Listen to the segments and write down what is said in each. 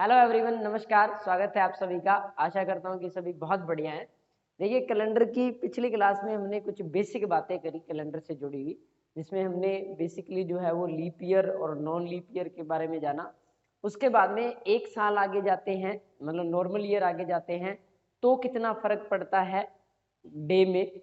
Hello everyone, नमस्कार। स्वागत है आप सभी का। आशा करता हूँ कि सभी बहुत बढ़िया हैं। देखिए, कैलेंडर की पिछली क्लास में हमने कुछ बेसिक बातें करी कैलेंडर से जुड़ी हुई, जिसमें हमने बेसिकली जो है वो लीप ईयर और नॉन लीप ईयर के बारे में जाना। उसके बाद में एक साल आगे जाते हैं, मतलब नॉर्मल ईयर आगे जाते हैं, तो कितना फर्क पड़ता है डे में,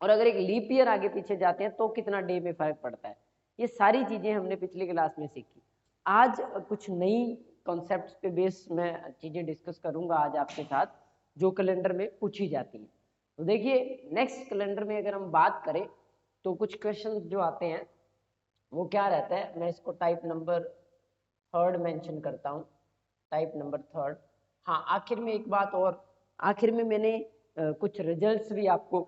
और अगर एक लीप ईयर आगे पीछे जाते हैं तो कितना डे में फर्क पड़ता है। ये सारी चीजें हमने पिछली क्लास में सीखी। आज कुछ नई कॉन्सेप्ट्स पे बेस मैं चीजें डिस्कस करूंगा आज आपके साथ, जो कैलेंडर में पूछी जाती हैं। तो देखिए, नेक्स्ट कैलेंडर में अगर हम बात करें तो कुछ क्वेश्चन जो आते हैं वो क्या रहता है, मैं इसको टाइप नंबर थर्ड मेंशन करता हूँ। Type number third. हाँ, आखिर में एक बात और, आखिर में मैंने कुछ रिजल्ट्स भी आपको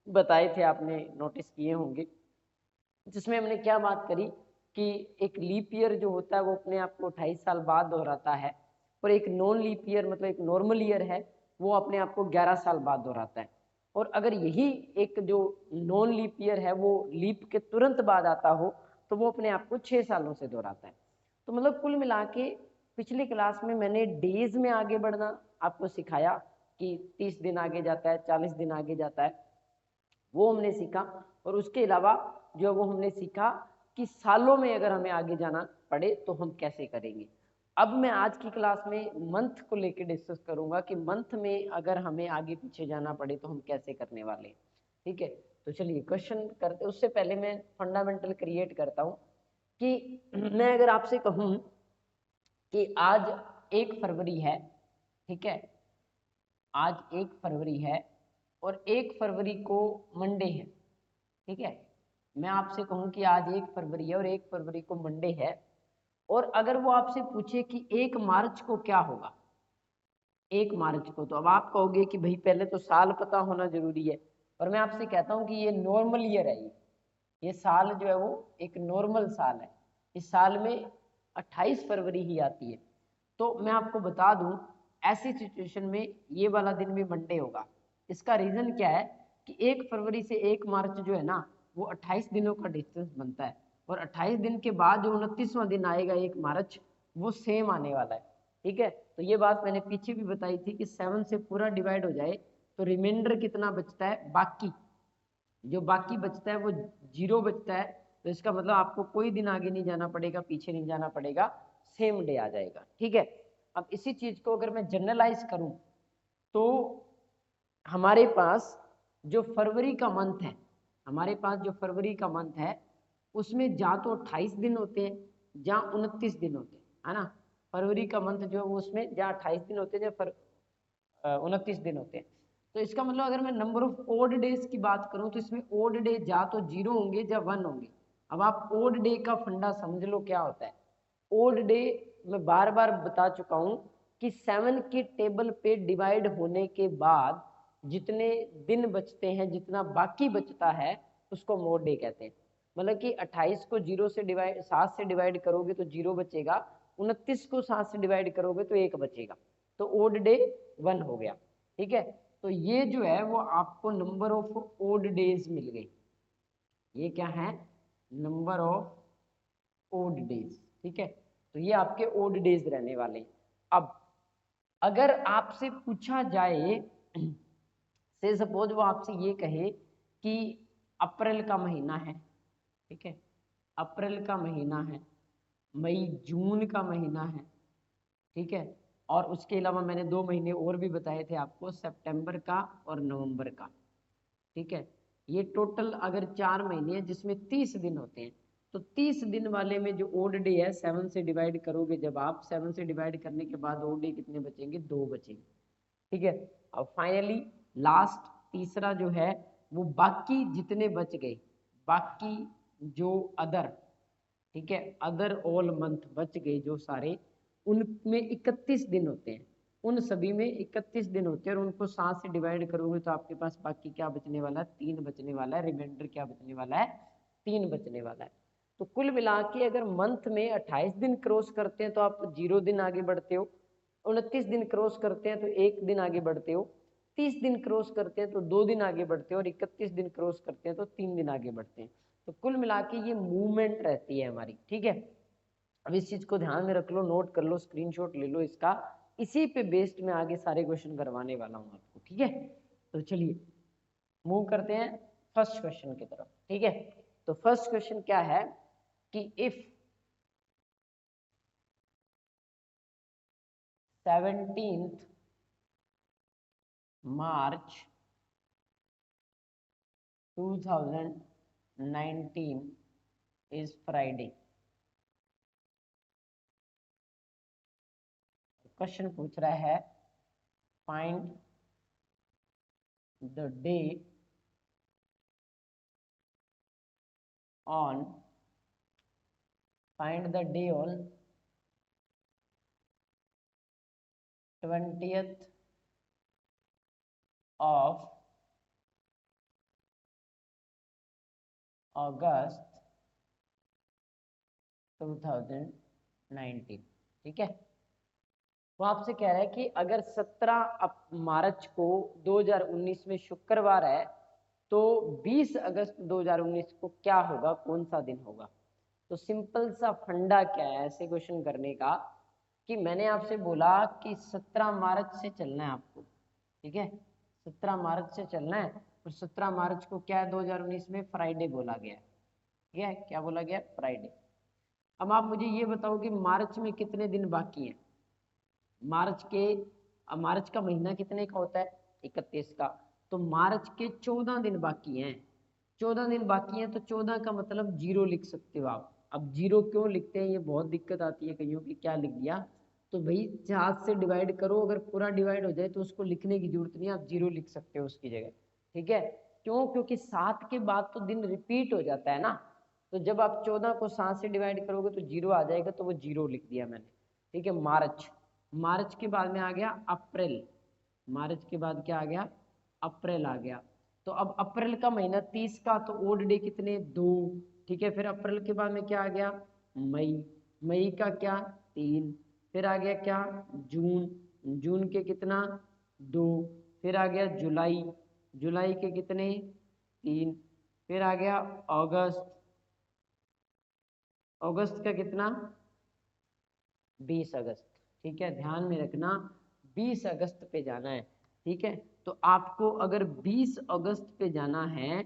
बताए थे, आपने नोटिस किए होंगे, जिसमें हमने क्या बात करी कि एक लीप ईयर जो होता है वो अपने आप को 28 साल बाद दोहराता है, और एक नॉन लीप ईयर मतलब एक नॉर्मल ईयर है वो अपने आप को 11 साल बाद दोहराता है। और अगर यही एक जो नॉन लीप ईयर है वो लीप के तुरंत बाद आता हो तो वो अपने आप को 6 सालों से दोहराता है। तो मतलब कुल मिला के पिछली क्लास में मैंने डेज में आगे बढ़ना आपको सिखाया कि 30 दिन आगे जाता है, 40 दिन आगे जाता है, वो हमने सीखा। और उसके अलावा जो वो हमने सीखा कि सालों में अगर हमें आगे जाना पड़े तो हम कैसे करेंगे। अब मैं आज की क्लास में मंथ को लेकर डिस्कस करूंगा कि मंथ में अगर हमें आगे पीछे जाना पड़े तो हम कैसे करने वाले हैं। ठीक है, तो चलिए क्वेश्चन करते। उससे पहले मैं फंडामेंटल क्रिएट करता हूं कि मैं अगर आपसे कहूं कि आज 1 फरवरी है, ठीक है, आज 1 फरवरी है और 1 फरवरी को मंडे है, ठीक है। मैं आपसे कहूं कि आज 1 फरवरी है और 1 फरवरी को मंडे है, और अगर वो आपसे पूछे कि 1 मार्च को क्या होगा, 1 मार्च को, तो अब आप कहोगे कि भाई पहले तो साल पता होना जरूरी है। और मैं आपसे कहता हूं कि ये नॉर्मल ईयर है, ये साल जो है वो एक नॉर्मल साल है। इस साल में 28 फरवरी ही आती है। तो मैं आपको बता दूं, ऐसी सिचुएशन में ये वाला दिन भी मंडे होगा। इसका रीजन क्या है कि 1 फरवरी से 1 मार्च जो है ना, वो 28 दिनों का डिस्टेंस बनता है, और 28 दिन के बाद जो 29वां दिन आएगा 1 मार्च, वो सेम आने वाला है। ठीक है, तो ये बात मैंने पीछे भी बताई थी कि 7 से पूरा डिवाइड हो जाए तो रिमाइंडर कितना बचता है, बाकी जो बाकी बचता है वो 0 बचता है। तो इसका मतलब आपको कोई दिन आगे नहीं जाना पड़ेगा, पीछे नहीं जाना पड़ेगा, सेम डे आ जाएगा। ठीक है, अब इसी चीज को अगर मैं जनरलाइज करूं तो हमारे पास जो फरवरी का मंथ है, हमारे पास जो फरवरी का मंथ है उसमें जा तो 28 दिन होते हैं, जहाँ 29 दिन होते हैं, है ना। फरवरी का मंथ जो है वो उसमें जहाँ 28 दिन होते हैं, जहाँ 29 दिन होते हैं। तो इसका मतलब अगर मैं नंबर ऑफ ओड डेज की बात करूं तो इसमें ओड डे जा तो 0 होंगे या 1 होंगे। अब आप ओड डे का फंडा समझ लो क्या होता है। ओड डे मैं बार बार बता चुका हूं कि 7 के टेबल पे डिवाइड होने के बाद जितने दिन बचते हैं, जितना बाकी बचता है, उसको मोड डे कहते हैं। मतलब कि 28 को 0 से डिवाइड 7 से डिवाइड करोगे तो 0 बचेगा, 29 को 7 से डिवाइड करोगे तो 1 बचेगा, तो ओड डे 1 हो गया। ठीक है, तो ये जो है वो आपको नंबर ऑफ ओड डेज मिल गई। ये क्या है, नंबर ऑफ ओड डेज। ठीक है, तो ये आपके ओड डेज रहने वाले। अब अगर आपसे पूछा जाए से सपोज वो आपसे ये कहे कि अप्रैल का महीना है, ठीक है, अप्रैल का महीना है, मई जून का महीना है, ठीक है, और उसके अलावा मैंने 2 महीने और भी बताए थे आपको, सितंबर का और नवंबर का। ठीक है, ये टोटल अगर 4 महीने हैं जिसमें 30 दिन होते हैं, तो 30 दिन वाले में जो ओड डे है 7 से डिवाइड करोगे, जब आप 7 से डिवाइड करने के बाद ओड डे कितने बचेंगे, 2 बचेंगे। ठीक है, अब फाइनली लास्ट तीसरा जो है वो बाकी जितने बच गए, बाकी जो अदर, ठीक है, अदर ऑल मंथ बच गए जो सारे, उनमें 31 दिन होते हैं, उन सभी में 31 दिन होते हैं, और उनको 7 से डिवाइड करोगे तो आपके पास बाकी क्या बचने वाला है, 3 बचने वाला है। रिमाइंडर क्या बचने वाला है, 3 बचने वाला है। तो कुल मिला के अगर मंथ में 28 दिन क्रॉस करते हैं तो आप 0 दिन आगे बढ़ते हो, 29 दिन क्रॉस करते हैं तो 1 दिन आगे बढ़ते हो, 30 दिन क्रॉस करते हैं तो 2 दिन आगे बढ़ते हो, और 31 दिन क्रॉस करते हैं तो 3 दिन आगे बढ़ते हैं। तो कुल मिला के ये मूवमेंट रहती है हमारी। ठीक है, अब इस चीज को ध्यान में रख लो, नोट कर लो, स्क्रीनशॉट ले लो इसका, इसी पे बेस्ड में आगे सारे क्वेश्चन करवाने वाला हूँ आपको, ठीक है। तो चलिए मूव करते हैं फर्स्ट क्वेश्चन की तरफ, ठीक है। तो फर्स्ट क्वेश्चन क्या है कि if 17th March 2019 is Friday। Question पूछ रहा है find the day on 20th of August 2019, ठीक है। वो आपसे कह रहा है कि अगर 17 मार्च को 2019 में शुक्रवार है तो 20 अगस्त 2019 को क्या होगा, कौन सा दिन होगा। तो सिंपल सा फंडा क्या है ऐसे क्वेश्चन करने का कि मैंने आपसे बोला कि 17 मार्च से चलना है आपको, ठीक है। 17 मार्च से चलना है और 17 मार्च को क्या है 2019 में फ्राइडे बोला गया है, ठीक है। क्या बोला गया, फ्राइडे। अब आप मुझे ये बताओ कि मार्च में कितने दिन बाकी हैं। मार्च का महीना कितने का होता है, 31 का। तो मार्च के 14 दिन बाकी हैं, 14 दिन बाकी हैं, तो 14 का मतलब 0 लिख सकते हो आप। अब 0 क्यों लिखते हैं, ये बहुत दिक्कत आती है कईयों की, क्या लिख दिया। तो भाई 4 से डिवाइड करो, अगर पूरा डिवाइड हो जाए तो उसको लिखने की जरूरत नहीं है, आप 0 लिख सकते हो उसकी जगह, ठीक है। क्यों, क्योंकि 7 के बाद तो दिन रिपीट हो जाता है ना। तो जब आप 14 को 7 से डिवाइड करोगे तो 0 आ जाएगा, तो वो 0 लिख दिया मैंने, ठीक है। मार्च के बाद में आ गया अप्रैल, मार्च के बाद क्या आ गया, अप्रैल आ गया। तो अब अप्रैल का महीना 30 का, तो ओड डे कितने, 2, ठीक है। फिर अप्रैल के बाद में क्या आ गया, मई, मई का क्या, 3। फिर आ गया क्या, जून, जून के कितना, 2। फिर आ गया जुलाई, जुलाई के कितने, 3। फिर आ गया अगस्त, अगस्त का कितना, 20 अगस्त, ठीक है। ध्यान में रखना 20 अगस्त पे जाना है, ठीक है। तो आपको अगर 20 अगस्त पे जाना है,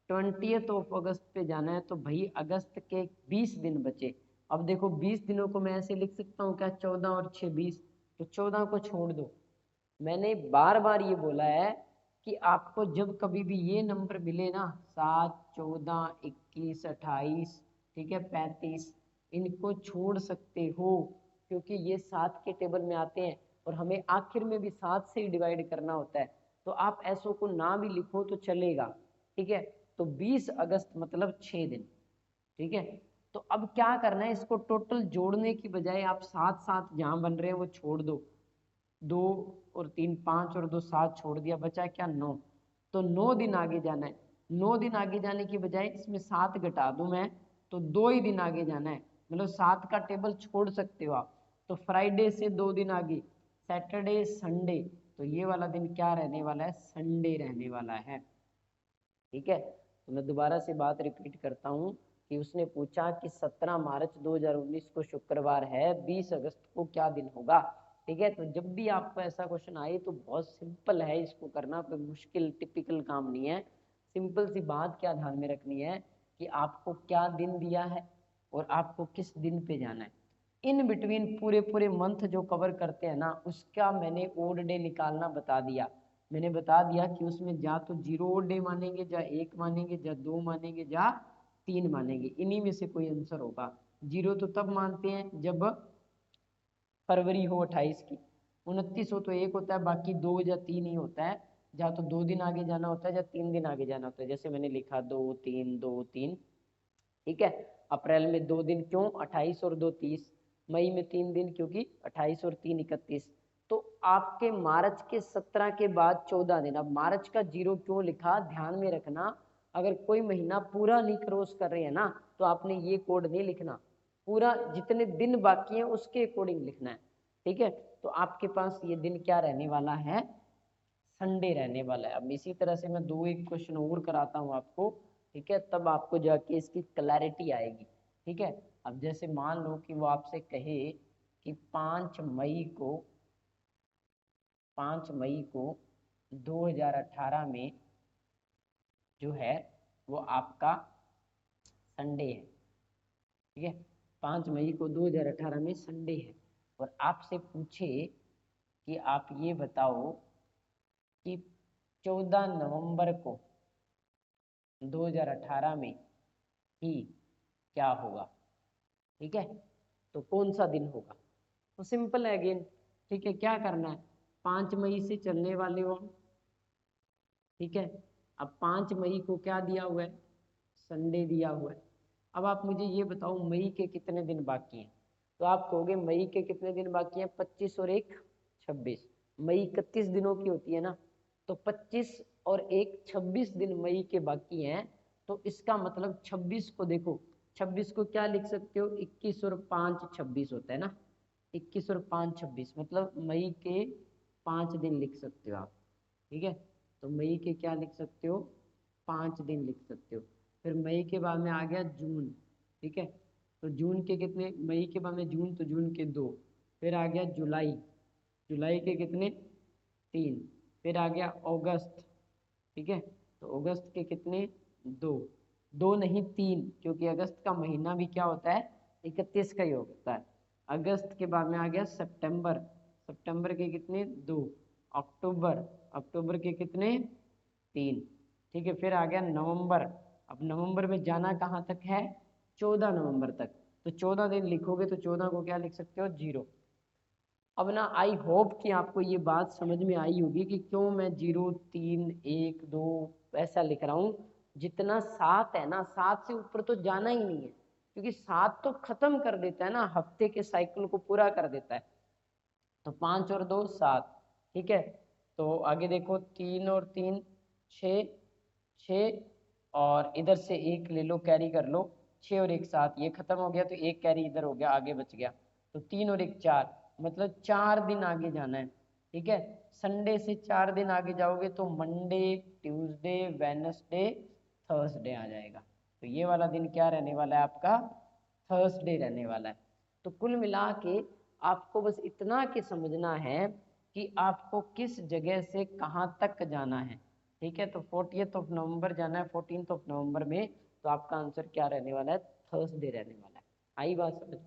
20th ऑफ अगस्त पे जाना है, तो भाई अगस्त के 20 दिन बचे। अब देखो 20 दिनों को मैं ऐसे लिख सकता हूँ क्या, 14 और 6 20, तो 14 को छोड़ दो। मैंने बार बार ये बोला है कि आपको जब कभी भी ये नंबर मिले ना, 7, 14, 21, 28, ठीक है, 35, इनको छोड़ सकते हो, क्योंकि ये 7 के टेबल में आते हैं और हमें आखिर में भी 7 से ही डिवाइड करना होता है। तो आप ऐसो को ना भी लिखो तो चलेगा, ठीक है। तो 20 अगस्त मतलब 6 दिन, ठीक है। तो अब क्या करना है, इसको टोटल जोड़ने की बजाय आप 7 7 जहां बन रहे हैं वो छोड़ दो, 2 और 3 5 और 2 7 छोड़ दिया, बचा क्या, 9। तो 9 दिन आगे जाना है, 9 दिन आगे जाने की बजाय इसमें 7 घटा दूं मैं, तो 2 ही दिन आगे जाना है, मतलब 7 का टेबल छोड़ सकते हो आप। तो फ्राइडे से 2 दिन आगे, सैटरडे संडे, तो ये वाला दिन क्या रहने वाला है, संडे रहने वाला है, ठीक है। तो मैं दोबारा से बात रिपीट करता हूँ कि उसने पूछा कि 17 मार्च 2019 को शुक्रवार है, 20 अगस्त को क्या दिन होगा, ठीक है। तो जब भी आपको ऐसा क्वेश्चन आए तो बहुत सिंपल है इसको करना, कोई मुश्किल टिपिकल काम नहीं है। सिंपल सी बात क्या ध्यान में रखनी है कि आपको क्या दिन दिया है और आपको किस दिन पे जाना है। इन बिटवीन पूरे पूरे मंथ जो कवर करते हैं ना, उसका मैंने ओड डे निकालना बता दिया। मैंने बता दिया कि उसमें जा तो 0 ओड डे मानेंगे, जा 1 मानेंगे, जा 2 मानेंगे, जा 3 मानेंगे, इन्हीं में से कोई आंसर होगा। 0 तो तब मानते हैं जब फरवरी हो 28 की, 29 हो तो 1 होता है, बाकी 2 या 3 ही होता है। या तो 2 दिन आगे जाना होता है या 3 दिन आगे जाना होता है, जैसे मैंने लिखा 2 3 2 3, ठीक है। अप्रैल में 2 दिन क्यों, 28 और 2 30। मई में 3 दिन क्योंकि 28 और 3 31। तो आपके मार्च के 17 के बाद 14 दिन। अब मार्च का 0 क्यों लिखा, ध्यान में रखना, अगर कोई महीना पूरा नहीं क्रॉस कर रहे हैं ना, तो आपने ये कोड नहीं लिखना, पूरा जितने दिन बाकी हैं उसके अकॉर्डिंग लिखना है, ठीक है। तो आपके पास ये दिन क्या रहने वाला है, संडे रहने वाला है। अब इसी तरह से मैं 2 एक क्वेश्चन और कराता हूँ आपको, ठीक है, तब आपको जाके इसकी क्लैरिटी आएगी, ठीक है। अब जैसे मान लो कि वो आपसे कहे कि 5 मई को 2018 में जो है वो आपका संडे है, ठीक है। 5 मई को 2018 में संडे है और आपसे पूछे कि आप ये बताओ कि 14 नवंबर को 2018 में ही क्या होगा, ठीक है। तो कौन सा दिन होगा? तो सिंपल है अगेन, ठीक है। क्या करना है, 5 मई से चलने वाले हो, ठीक है। अब 5 मई को क्या दिया हुआ है, संडे दिया हुआ है। अब आप मुझे ये बताओ मई के कितने दिन बाकी हैं। तो आप कहोगे मई के कितने दिन बाकी हैं, 25 और 1 26। मई 31 दिनों की होती है ना, तो 25 और 1 26 दिन मई के बाकी हैं। तो इसका मतलब 26 को देखो, 26 को क्या लिख सकते हो, 21 और 5 26 होता है ना, 21 और 5 26, मतलब मई के 5 दिन लिख सकते हो आप, ठीक है। तो मई के क्या लिख सकते हो, 5 दिन लिख सकते हो। फिर मई के बाद में आ गया जून, ठीक है। तो जून के कितने, मई के बाद में जून, तो जून के 2। फिर आ गया जुलाई, जुलाई के कितने, 3। फिर आ गया अगस्त, ठीक है। तो अगस्त के कितने, 2। 2 नहीं 3, क्योंकि अगस्त का महीना भी क्या होता है, 31 का ही होता है। अगस्त के बाद में आ गया सितंबर, सितंबर के कितने, 2। अक्टूबर, अक्टूबर के कितने, 3, ठीक है। फिर आ गया नवंबर। अब नवंबर में जाना कहाँ तक है, 14 नवंबर तक। तो 14 दिन लिखोगे तो 14 को क्या लिख सकते हो, 0। अब ना आई होप कि आपको ये बात समझ में आई होगी कि क्यों मैं 0 3 1 2 ऐसा लिख रहा हूँ। जितना 7 है ना, 7 से ऊपर तो जाना ही नहीं है, क्योंकि 7 तो खत्म कर देता है ना, हफ्ते के साइकिल को पूरा कर देता है। तो 5 और 2 7, ठीक है। तो आगे देखो 3 और 3 6, 6 और इधर से 1 ले लो, कैरी कर लो, 6 और 1 7, ये खत्म हो गया तो 1 कैरी इधर हो गया, आगे बच गया। तो 3 और 1 4, मतलब 4 दिन आगे जाना है, ठीक है। संडे से 4 दिन आगे जाओगे तो मंडे, ट्यूसडे, वेडनेसडे, थर्सडे आ जाएगा। तो ये वाला दिन क्या रहने वाला है आपका, थर्सडे रहने वाला है। तो कुल मिला के आपको बस इतना कि समझना है कि आपको किस जगह से कहाँ तक जाना है, ठीक है। तो 40th ऑफ नवंबर जाना है, 14th ऑफ नवंबर में, तो आपका आंसर क्या रहने वाला है, थर्सडे रहने वाला है। आई बात समझ,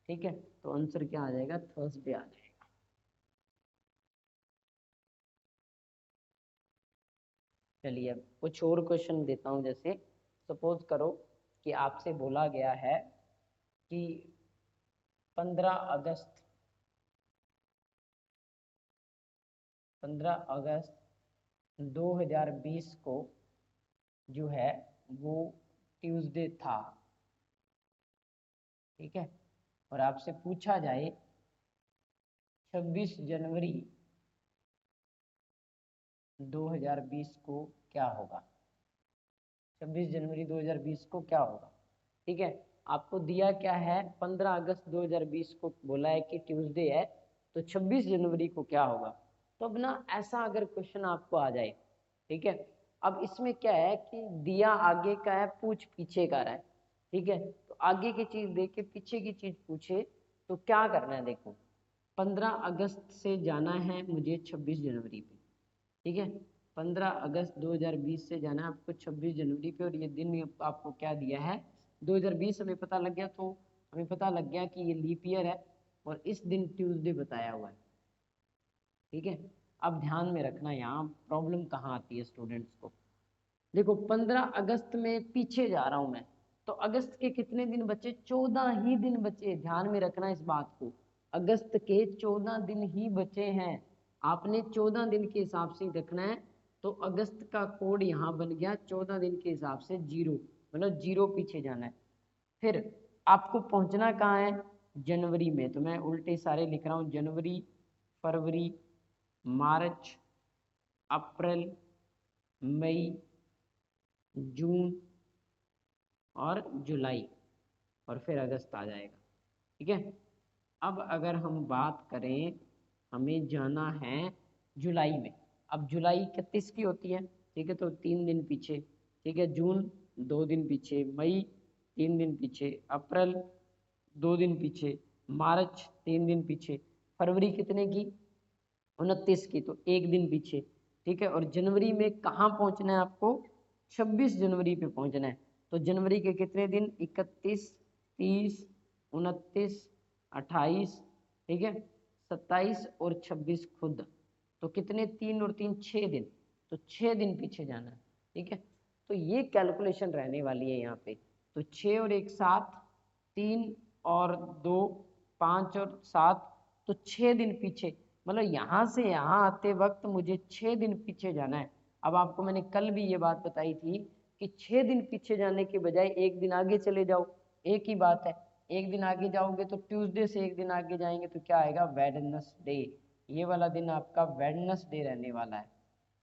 ठीक है। तो आंसर क्या आ जाएगा, थर्सडे आ जाएगा। चलिए अब कुछ और क्वेश्चन देता हूँ। जैसे सपोज करो कि आपसे बोला गया है कि 15 अगस्त 2020 को जो है वो ट्यूसडे था, ठीक है। और आपसे पूछा जाए 26 जनवरी 2020 को क्या होगा, 26 जनवरी 2020 को क्या होगा, ठीक है। आपको दिया क्या है, 15 अगस्त 2020 को बोला है कि ट्यूसडे है, तो 26 जनवरी को क्या होगा। तो अब ना ऐसा अगर क्वेश्चन आपको आ जाए, ठीक है। अब इसमें क्या है कि दिया आगे का है, पूछ पीछे का रहा है, ठीक है। तो आगे की चीज दे के पीछे की चीज पूछे तो क्या करना है, देखो 15 अगस्त से जाना है मुझे 26 जनवरी पे, ठीक है। 15 अगस्त 2020 से जाना है आपको 26 जनवरी पे, और ये दिन आपको क्या दिया है, 2020 हमें पता लग गया। तो हमें पता लग गया कि ये लीप ईयर है और इस दिन ट्यूसडे बताया हुआ है, ठीक है। अब ध्यान में रखना यहाँ प्रॉब्लम कहाँ आती है स्टूडेंट्स को। देखो 15 अगस्त में पीछे जा रहा हूं मैं, तो अगस्त के कितने दिन बचे, 14 ही दिन बचे। ध्यान में रखना इस बात को, अगस्त के 14 दिन ही बचे हैं। आपने 14 दिन के हिसाब से रखना है। तो अगस्त का कोड यहाँ बन गया 14 दिन के हिसाब से 0, मतलब 0 पीछे जाना है। फिर आपको पहुंचना कहाँ है, जनवरी में। तो मैं उल्टे सारे लिख रहा हूँ, जनवरी, फरवरी, मार्च, अप्रैल, मई, जून और जुलाई, और फिर अगस्त आ जाएगा, ठीक है। अब अगर हम बात करें, हमें जाना है जुलाई में। अब जुलाई 31 की होती है, ठीक है, तो 3 दिन पीछे, ठीक है। जून 2 दिन पीछे, मई 3 दिन पीछे, अप्रैल 2 दिन पीछे, मार्च 3 दिन पीछे, फरवरी कितने की 29 की, तो 1 दिन पीछे, ठीक है। और जनवरी में कहाँ पहुंचना है आपको, 26 जनवरी पे पहुंचना है। तो जनवरी के कितने दिन, 31, 30, 29, 28, ठीक है, 27 और 26 खुद, तो कितने, 3 और 3 6 दिन, तो 6 दिन पीछे जाना है, ठीक है। तो ये कैलकुलेशन रहने वाली है यहाँ पे। तो 6 और 1 7, 3 और 2 5 और 7, तो 6 दिन पीछे, मतलब यहाँ से यहाँ आते वक्त मुझे 6 दिन पीछे जाना है। अब आपको मैंने कल भी ये बात बताई थी कि 6 दिन पीछे जाने के बजाय 1 दिन आगे चले जाओ, एक ही बात है। 1 दिन आगे जाओगे तो ट्यूसडे से 1 दिन आगे जाएंगे तो क्या आएगा, वेडनेसडे। ये वाला दिन आपका वेडनेसडे रहने वाला है,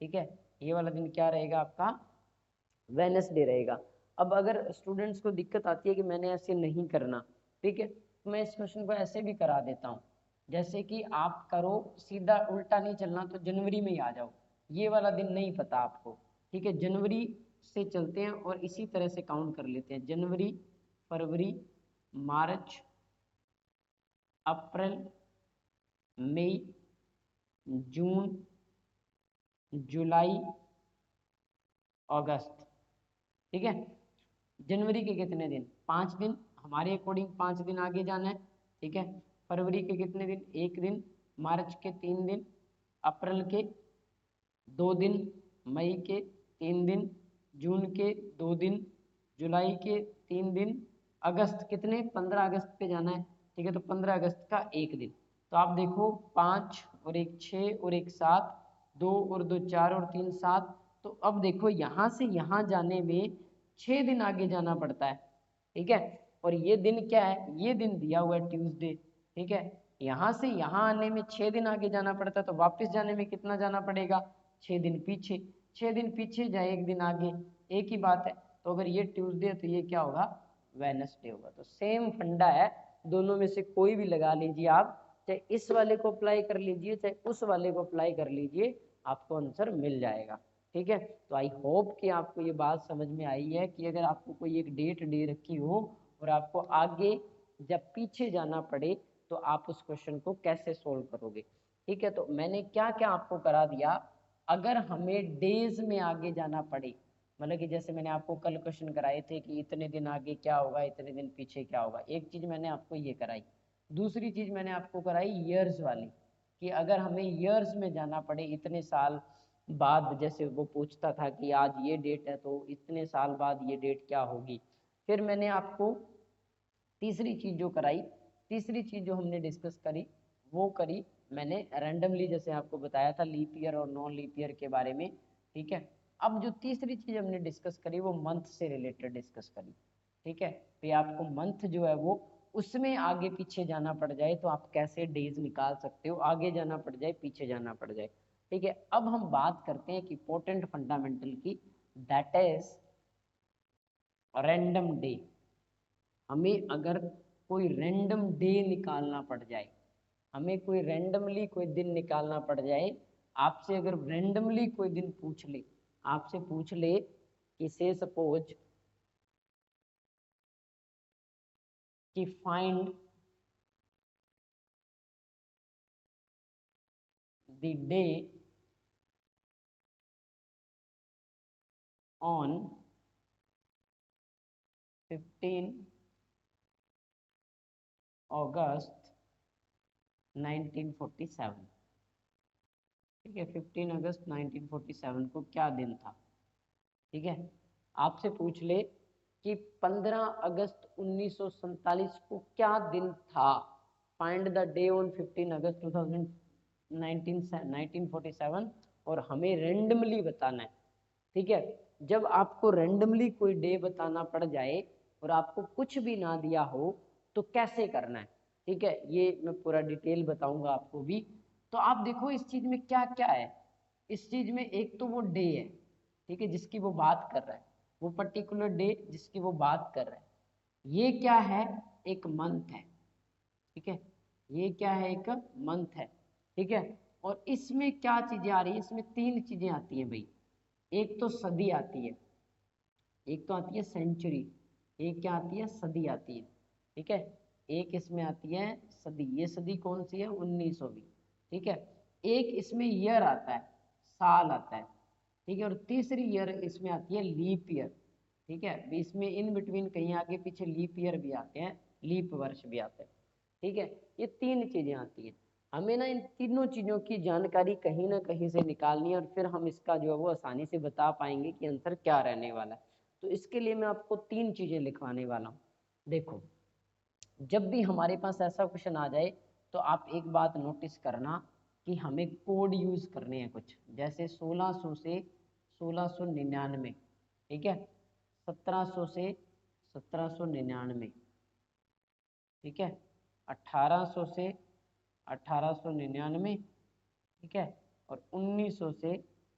ठीक है। ये वाला दिन क्या रहेगा आपका, वेडनेसडे रहेगा। अब अगर स्टूडेंट्स को दिक्कत आती है कि मैंने ऐसे नहीं करना, ठीक है, तो मैं इस क्वेश्चन को ऐसे भी करा देता हूँ, जैसे कि आप करो सीधा उल्टा नहीं चलना, तो जनवरी में ही आ जाओ, ये वाला दिन नहीं पता आपको, ठीक है। जनवरी से चलते हैं और इसी तरह से काउंट कर लेते हैं, जनवरी, फरवरी, मार्च, अप्रैल, मई, जून, जुलाई, अगस्त, ठीक है। जनवरी के कितने दिन, 5 दिन, हमारे अकॉर्डिंग 5 दिन आगे जाना है, ठीक है। फरवरी के कितने दिन, 1 दिन, मार्च के 3 दिन, अप्रैल के 2 दिन, मई के 3 दिन, जून के 2 दिन, जुलाई के 3 दिन, अगस्त कितने, 15 अगस्त पे जाना है, ठीक है। तो 15 अगस्त का 1 दिन। तो आप देखो 5 और 1 6 और 1 7, 2 और 2 4 और 3 7, तो अब देखो यहाँ से यहाँ जाने में 6 दिन आगे जाना पड़ता है, ठीक है। और ये दिन क्या है, ये दिन दिया हुआ है ट्यूसडे, ठीक है। यहाँ से यहाँ आने में 6 दिन आगे जाना पड़ता है, तो वापस जाने में कितना जाना पड़ेगा, 6 दिन पीछे। 6 दिन पीछे जाए 1 दिन आगे, एक ही बात है। तो अगर ये ट्यूसडे है तो ये क्या होगा, वेडनेसडे होगा। तो सेम फंडा है, दोनों में से कोई भी लगा लीजिए आप, चाहे इस वाले को अप्लाई कर लीजिए चाहे उस वाले को अप्लाई कर लीजिए, आपको आंसर मिल जाएगा, ठीक है। तो आई होप कि आपको ये बात समझ में आई है कि अगर आपको कोई एक डेट दे रखी हो और आपको आगे जब पीछे जाना पड़े तो आप उस क्वेश्चन को कैसे सोल्व करोगे, ठीक है। तो मैंने क्या क्या आपको करा दिया, अगर हमें डेज में आगे जाना पड़े, मतलब कि जैसे मैंने आपको कल क्वेश्चन कराए थे कि इतने दिन आगे क्या होगा, इतने दिन पीछे क्या होगा, एक चीज मैंने आपको ये कराई। दूसरी चीज मैंने आपको कराई ईयर्स वाली, कि अगर हमें ईयर्स में जाना पड़े, इतने साल बाद, जैसे वो पूछता था कि आज ये डेट है तो इतने साल बाद ये डेट क्या होगी। फिर मैंने आपको तीसरी चीज जो कराई, तीसरी चीज जो हमने डिस्कस करी, वो करी मैंने रैंडमली, जैसे आपको बताया था लीप ईयर और नॉन लीप ईयर के बारे में, ठीक है। अब जो तीसरी चीज हमने डिस्कस करी वो मंथ से रिलेटेड डिस्कस करी, ठीक है। तो आपको मंथ जो है वो उसमें आगे पीछे जाना पड़ जाए तो आप कैसे डेज निकाल सकते हो, आगे जाना पड़ जाए पीछे जाना पड़ जाए, ठीक है। अब हम बात करते हैं एक इंपॉर्टेंट फंडामेंटल की, दैट इज रैंडम डे। हमें अगर कोई रैंडम डे निकालना पड़ जाए, हमें कोई रैंडमली कोई दिन निकालना पड़ जाए, आपसे अगर रैंडमली कोई दिन पूछ ले, आपसे पूछ ले कि से सपोज कि फाइंड द डे ऑन 15 अगस्त 1947, ठीक है। 15 अगस्त 1947 को क्या दिन था, ठीक है। आपसे पूछ ले कि 15 अगस्त 1947 को क्या दिन था, फाइंड द डे ऑन 15 अगस्त 1947, और हमें रेंडमली बताना है, ठीक है। जब आपको रेंडमली कोई डे बताना पड़ जाए और आपको कुछ भी ना दिया हो तो कैसे करना है, ठीक है, ये मैं पूरा डिटेल बताऊंगा आपको भी। तो आप देखो इस चीज में क्या क्या है, इस चीज में एक तो वो डे है, ठीक है, जिसकी वो बात कर रहा है, वो पर्टिकुलर डे जिसकी वो बात कर रहा है। ये क्या है, एक मंथ है, ठीक है। ये क्या है, एक मंथ है, ठीक है। और इसमें क्या चीजें आ रही है, इसमें 3 चीजें आती हैं भाई। एक तो सदी आती है, एक तो आती है सेंचुरी, एक क्या आती है, सदी आती है, ठीक है। एक इसमें आती है सदी, ये सदी कौन सी है 1900वीं, ठीक है। एक इसमें ईयर आता है, साल आता है, ठीक है। और तीसरी ईयर इसमें आती है लीप ईयर, ठीक है। बीच में इन बिटवीन कहीं आगे पीछे लीप ईयर भी आते हैं, लीप वर्ष भी आते हैं, ठीक है। ये तीन चीजें आती हैं, हमें ना इन तीनों चीजों की जानकारी कहीं ना कहीं से निकालनी है, और फिर हम इसका जो है वो आसानी से बता पाएंगे कि आंसर क्या रहने वाला है। तो इसके लिए मैं आपको तीन चीजें लिखवाने वाला हूँ। देखो, जब भी हमारे पास ऐसा क्वेश्चन आ जाए तो आप एक बात नोटिस करना कि हमें कोड यूज करने हैं कुछ, जैसे 1600 से 1699, ठीक है, 1700 से 1799, ठीक है, 1800 से 1899, ठीक है, और 1900 से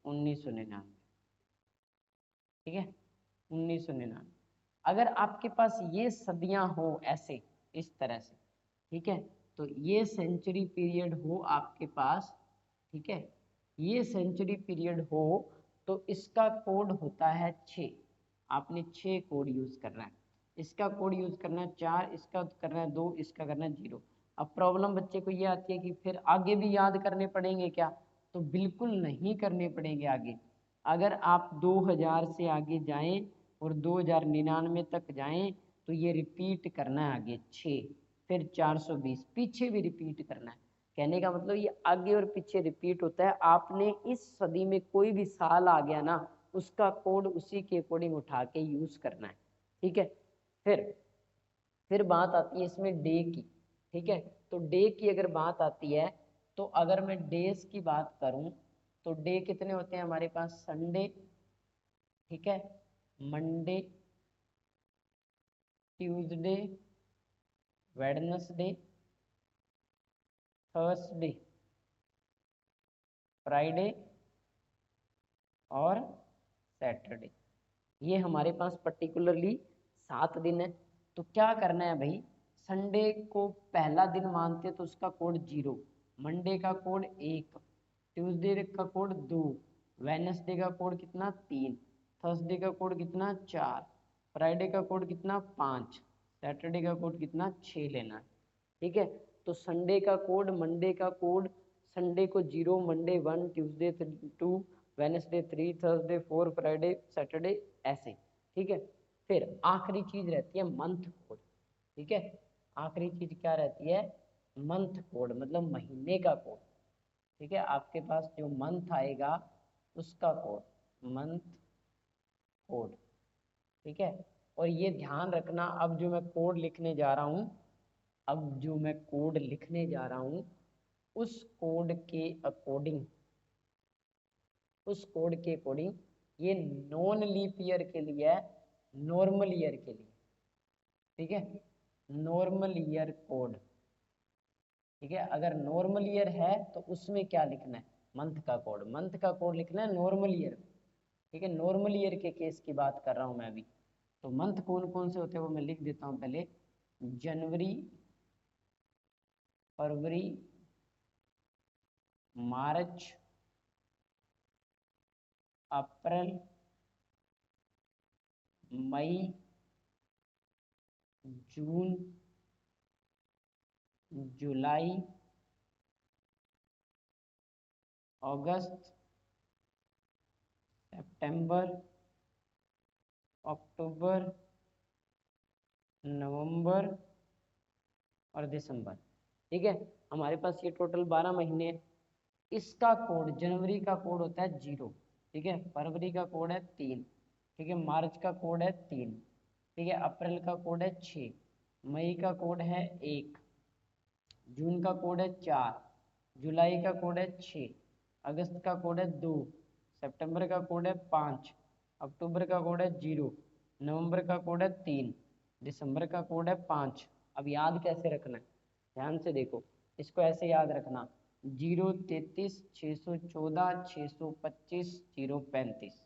1999, ठीक है, 1999। अगर आपके पास ये सदियां हो ऐसे इस तरह से, ठीक है, तो ये सेंचुरी पीरियड हो आपके पास, ठीक है, ये सेंचुरी पीरियड हो तो इसका कोड होता है 6, आपने 6 कोड यूज करना है। इसका कोड यूज करना है 4, इसका करना है 2, इसका करना है 0। अब प्रॉब्लम बच्चे को ये आती है कि फिर आगे भी याद करने पड़ेंगे क्या, तो बिल्कुल नहीं करने पड़ेंगे आगे। अगर आप 2000 से आगे जाएं और 2099 तक जाएं तो ये रिपीट करना है आगे 6, फिर 420 पीछे भी रिपीट करना है। कहने का मतलब ये आगे और पीछे रिपीट होता है। आपने इस सदी में कोई भी साल आ गया ना, उसका कोड उसी के अकॉर्डिंग उठा के यूज करना है, ठीक है। फिर बात आती है इसमें डे की, ठीक है। तो डे की अगर बात आती है तो अगर मैं डेज की बात करूं तो डे कितने होते हैं हमारे पास, संडे, ठीक है, Monday, Tuesday, Wednesday, Thursday, Friday और सैटरडे। ये हमारे पास पर्टिकुलरली 7 दिन है। तो क्या करना है भाई, संडे को पहला दिन मानते तो उसका कोड 0, मंडे का कोड 1, ट्यूसडे का कोड 2, वेडनेसडे का कोड कितना 3, थर्सडे का कोड कितना 4, फ्राइडे का कोड कितना 5, सैटरडे का कोड कितना 6 लेना है, ठीक है। तो संडे का कोड, मंडे का कोड, संडे को 0, Monday 1, Tuesday 2, Wednesday 3, Thursday 4, Friday Saturday, ऐसे, ठीक है। फिर आखिरी चीज रहती है मंथ कोड, ठीक है। आखिरी चीज क्या रहती है, मंथ कोड, मतलब महीने का कोड, ठीक है। आपके पास जो मंथ आएगा उसका कोड, मंथ कोड, ठीक है। और ये ध्यान रखना, अब जो मैं कोड लिखने जा रहा हूँ, अब जो मैं कोड लिखने जा रहा हूँ उस कोड के अकॉर्डिंग, उस कोड के अकॉर्डिंग ये नॉन लीप ईयर के लिए है, नॉर्मल ईयर के लिए, ठीक है, नॉर्मल ईयर कोड, ठीक है। अगर नॉर्मल ईयर है तो उसमें क्या लिखना है, मंथ का कोड, मंथ का कोड लिखना है नॉर्मल ईयर, ठीक है। नॉर्मल ईयर के केस की बात कर रहा हूं मैं अभी। तो मंथ कौन कौन से होते हैं वो मैं लिख देता हूं पहले, जनवरी, फरवरी, मार्च, अप्रैल, मई, जून, जुलाई, अगस्त, सितंबर, अक्टूबर, नवंबर और दिसंबर, ठीक है। हमारे पास ये टोटल 12 महीने हैं। इसका कोड, जनवरी का कोड होता है 0, ठीक है, फरवरी का कोड है 3, ठीक है, मार्च का कोड है 3, ठीक है, अप्रैल का कोड है 6, मई का कोड है 1, जून का कोड है 4, जुलाई का कोड है 6, अगस्त का कोड है 2, सितंबर का कोड है 5, अक्टूबर का कोड है 0, नवंबर का कोड है 3, दिसंबर का कोड है 5। अब याद कैसे रखना है, ध्यान से देखो, इसको ऐसे याद रखना, 033 614 625 035।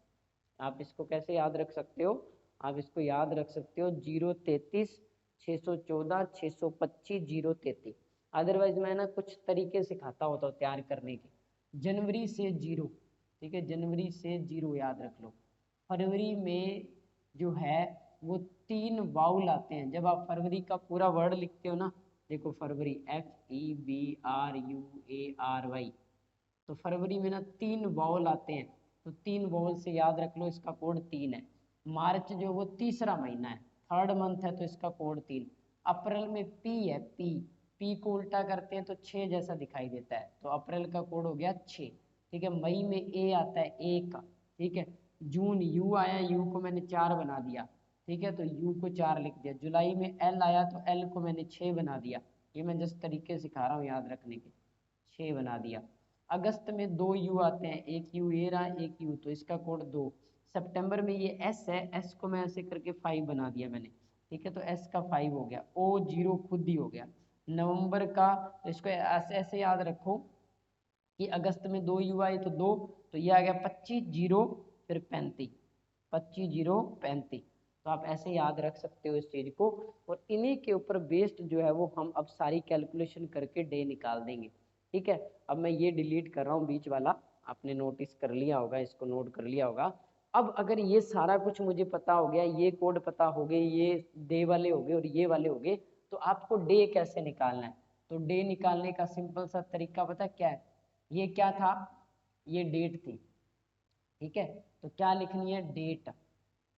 आप इसको कैसे याद रख सकते हो, आप इसको याद रख सकते हो 033 614 625 033। अदरवाइज मैं ना कुछ तरीके सिखाता होता हूँ तैयार करने के, जनवरी से 0, ठीक है, जनवरी से 0 याद रख लो। फरवरी में जो है वो 3 वाउल आते हैं। जब आप फरवरी का पूरा वर्ड लिखते हो ना, देखो फरवरी FEBRUARY, तो फरवरी में ना 3 वाउल आते हैं, तो 3 वाउल से याद रख लो, इसका कोड 3 है। मार्च जो वो तीसरा महीना है, 3rd मंथ है, तो इसका कोड 3। अप्रैल में पी है, पी को उल्टा करते हैं तो 6 जैसा दिखाई देता है, तो अप्रैल का कोड हो गया 6। ठीक है, मई में ए आता है, 1। ठीक है, जून यू आया, यू को मैंने 4 बना दिया। ठीक है, तो यू को 4 लिख दिया। जुलाई में एल आया, तो एल को मैंने 6 बना दिया। ये मैं जिस तरीके सिखा रहा हूँ याद रखने के, 6 बना दिया। अगस्त में 2 यू आते हैं, एक यू ये रहा, एक यू, तो इसका कोड 2। सितंबर में ये एस है, एस को मैं ऐसे करके 5 बना दिया मैंने। ठीक है, तो एस का 5 हो गया, ओ 0 खुद ही हो गया। नवंबर का, तो इसको ऐसे ऐसे याद रखो कि अगस्त में 2 यू आए तो 2, तो ये आ गया 25 0 फिर 35, 25 0 35। तो आप ऐसे याद रख सकते हो इस चीज को, और इन्हीं के ऊपर बेस्ड जो है वो हम अब सारी कैलकुलेशन करके डे निकाल देंगे। ठीक है, अब मैं ये डिलीट कर रहा हूँ बीच वाला, आपने नोटिस कर लिया होगा, इसको नोट कर लिया होगा। अब अगर ये सारा कुछ मुझे पता हो गया, ये कोड पता हो गए, ये डे वाले हो गए और ये वाले हो गए, तो आपको डे कैसे निकालना है? तो डे निकालने का सिंपल सा तरीका पता क्या है? ये क्या था? ये डेट थी। ठीक है, तो क्या लिखनी है? डेट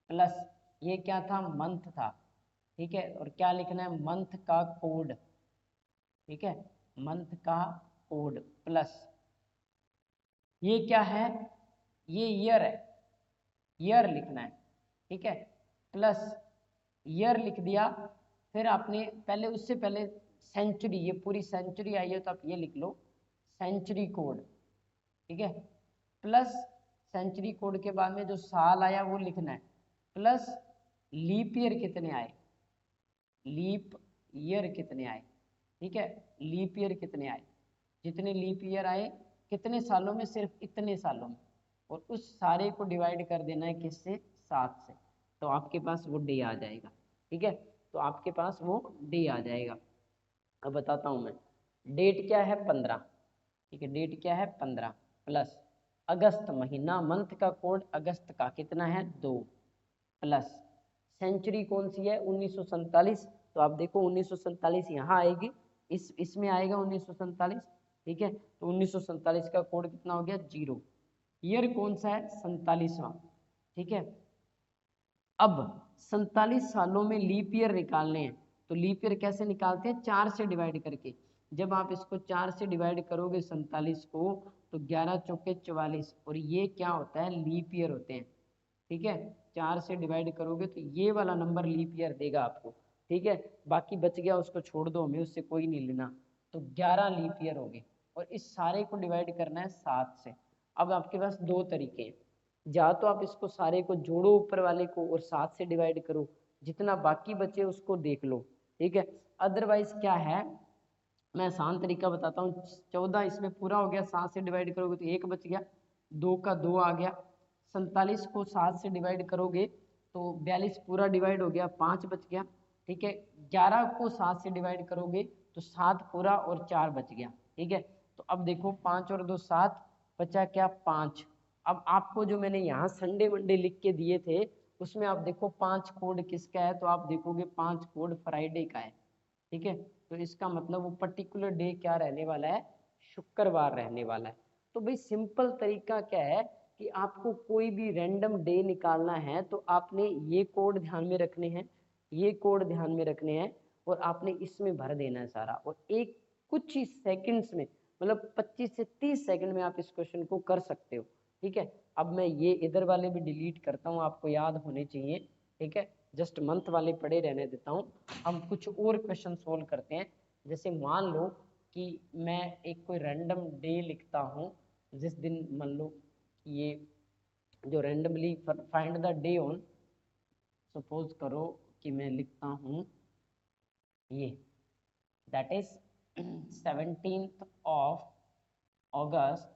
प्लस ये क्या था? मंथ था। ठीक है, और क्या लिखना है? मंथ का कोड। ठीक है, मंथ का कोड प्लस ये क्या है? ये ईयर है, ईयर लिखना है। ठीक है, प्लस ईयर लिख दिया। फिर आपने पहले, उससे पहले सेंचुरी, ये पूरी सेंचुरी आई है तो आप ये लिख लो सेंचुरी कोड। ठीक है, प्लस सेंचुरी कोड के बाद में जो साल आया वो लिखना है, प्लस लीप ईयर कितने आए, लीप ईयर कितने आए। ठीक है, लीप ईयर कितने आए, जितने लीप ईयर आए कितने सालों में, सिर्फ इतने सालों में, और उस सारे को डिवाइड कर देना है किससे? 7 से, तो आपके पास वो डे आ जाएगा। ठीक है, तो आपके पास वो डे आ जाएगा। अब बताता हूँ मैं, डेट क्या है? 15। ठीक है, डेट क्या है? 15 प्लस अगस्त महीना, मंथ का कोड अगस्त का कितना है? 2 प्लस सेंचुरी कौन सी है? 1947, तो आप देखो 1947 यहाँ आएगी, इसमें आएगा 1947। ठीक है, तो 1947 का कोड कितना हो गया? 0। ईयर कौन सा है? 47वां। ठीक है, अब 47 सालों में लीप ईयर निकालने हैं, तो लीप ईयर कैसे निकालते हैं? 4 से डिवाइड करके। जब आप इसको 4 से डिवाइड करोगे 47 को, तो 11 चौके 44, और ये क्या होता है? लीप ईयर होते हैं। ठीक है, 4 से डिवाइड करोगे तो ये वाला नंबर लीप ईयर देगा आपको। ठीक है, बाकी बच गया उसको छोड़ दो, हमें उससे कोई नहीं लेना। तो 11 लीप ईयर हो गए, और इस सारे को डिवाइड करना है 7 से। अब आपके पास 2 तरीके हैं, या तो आप इसको सारे को जोड़ो ऊपर वाले को और 7 से डिवाइड करो, जितना बाकी बचे उसको देख लो। ठीक है, अदरवाइज क्या है, मैं आसान तरीका बताता हूँ। 14 इसमें पूरा हो गया, 7 से डिवाइड करोगे तो 1 बच गया, 2 का 2 आ गया। 47 को 7 से डिवाइड करोगे तो 42 पूरा डिवाइड हो गया, 5 बच गया। ठीक है, 11 को 7 से डिवाइड करोगे तो 7 पूरा और 4 बच गया। ठीक है, तो अब देखो 5 और 2 7, बचा क्या? 5। अब आपको जो मैंने यहाँ संडे मंडे लिख के दिए थे, उसमें आप देखो 5 कोड किसका है, तो आप देखोगे 5 कोड फ्राइडे का है। ठीक है, तो इसका मतलब वो पर्टिकुलर डे क्या रहने वाला है? शुक्रवार रहने वाला है। तो भाई सिंपल तरीका क्या है कि आपको कोई भी रैंडम डे निकालना है तो आपने ये कोड ध्यान में रखने हैं, ये कोड ध्यान में रखने हैं, और आपने इसमें भर देना है सारा, और एक कुछ ही सेकंड्स में, मतलब 25 से 30 सेकंड में आप इस क्वेश्चन को कर सकते हो। ठीक है, अब मैं ये इधर वाले भी डिलीट करता हूँ, आपको याद होने चाहिए। ठीक है, जस्ट मंथ वाले पड़े रहने देता हूँ। हम कुछ और क्वेश्चन सोल्व करते हैं। जैसे मान लो कि मैं एक कोई रैंडम डे लिखता हूँ, जिस दिन मान लो ये जो randomly find the day on, suppose करो कि मैं लिखता हूँ ये, that is 17th of August,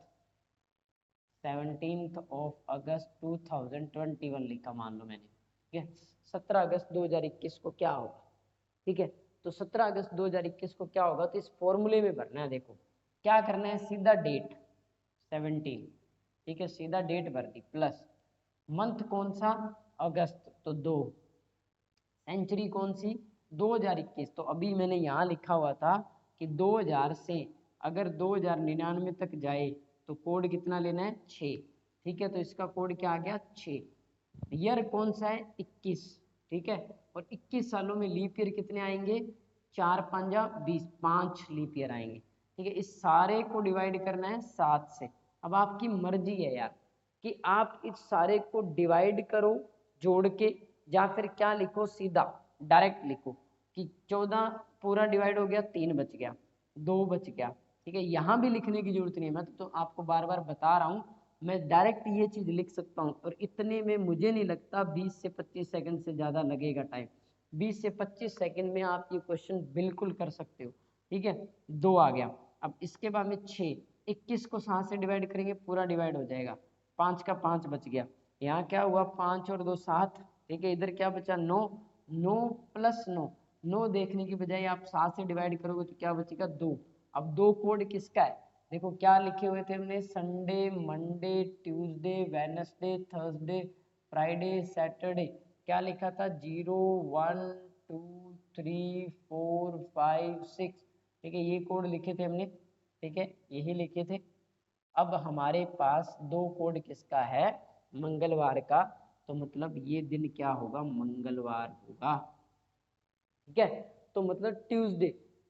17th of अगस्त 2021 लिखा मान लो मैंने। ठीक है, 17 अगस्त 2021 को क्या होगा? ठीक है, तो 17 अगस्त 2021 को क्या होगा? तो इस फॉर्मूले में भरना है। देखो क्या करना है, सीधा डेट 17। ठीक है, सीधा डेट भर दी, प्लस मंथ कौन सा? अगस्त, तो 2, सेंचुरी कौन सी? 2021। तो अभी मैंने यहाँ लिखा हुआ था कि 2000 से अगर 2099 तक जाए तो कोड कितना लेना है? 6। ठीक है, तो इसका कोड क्या आ गया? 6। ईयर कौन सा है? 21। ठीक है, और 21 सालों में लीप ईयर कितने आएंगे? 4 पंजा 20, 5 लीप ईयर आएंगे। ठीक है, इस सारे को डिवाइड करना है 7 से। अब आपकी मर्जी है यार कि आप इस सारे को डिवाइड करो जोड़ के, या फिर क्या लिखो, सीधा डायरेक्ट लिखो कि 14 पूरा डिवाइड हो गया, 3 बच गया, 2 बच गया। ठीक है, यहाँ भी लिखने की जरूरत नहीं है, मैं तो आपको बार बार बता रहा हूँ, मैं डायरेक्ट ये चीज लिख सकता हूँ। और इतने में मुझे नहीं लगता 20 से 25 सेकंड से ज्यादा लगेगा टाइम। 20 से 25 सेकंड में आप ये क्वेश्चन बिल्कुल कर सकते हो। ठीक है, 2 आ गया। अब इसके बाद में 6, 21 को 7 से डिवाइड करेंगे, पूरा डिवाइड हो जाएगा, 5 का 5 बच गया। यहाँ क्या हुआ? 5 और 2 7। ठीक है, इधर क्या बचा? 9। 9 प्लस 9, 9 देखने की बजाय आप 7 से डिवाइड करोगे तो क्या बचेगा? 2। अब 2 कोड किसका है? देखो क्या लिखे हुए थे हमने, Sunday, Monday, Tuesday, Wednesday, Thursday, Friday, Saturday. क्या लिखा था? 0 1 2 3 4 5 6। ठीक है, ये कोड लिखे थे हमने। ठीक है, यही लिखे थे। अब हमारे पास 2 कोड किसका है? मंगलवार का। तो मतलब ये दिन क्या होगा? मंगलवार होगा। ठीक है, तो मतलब ट्यूसडे,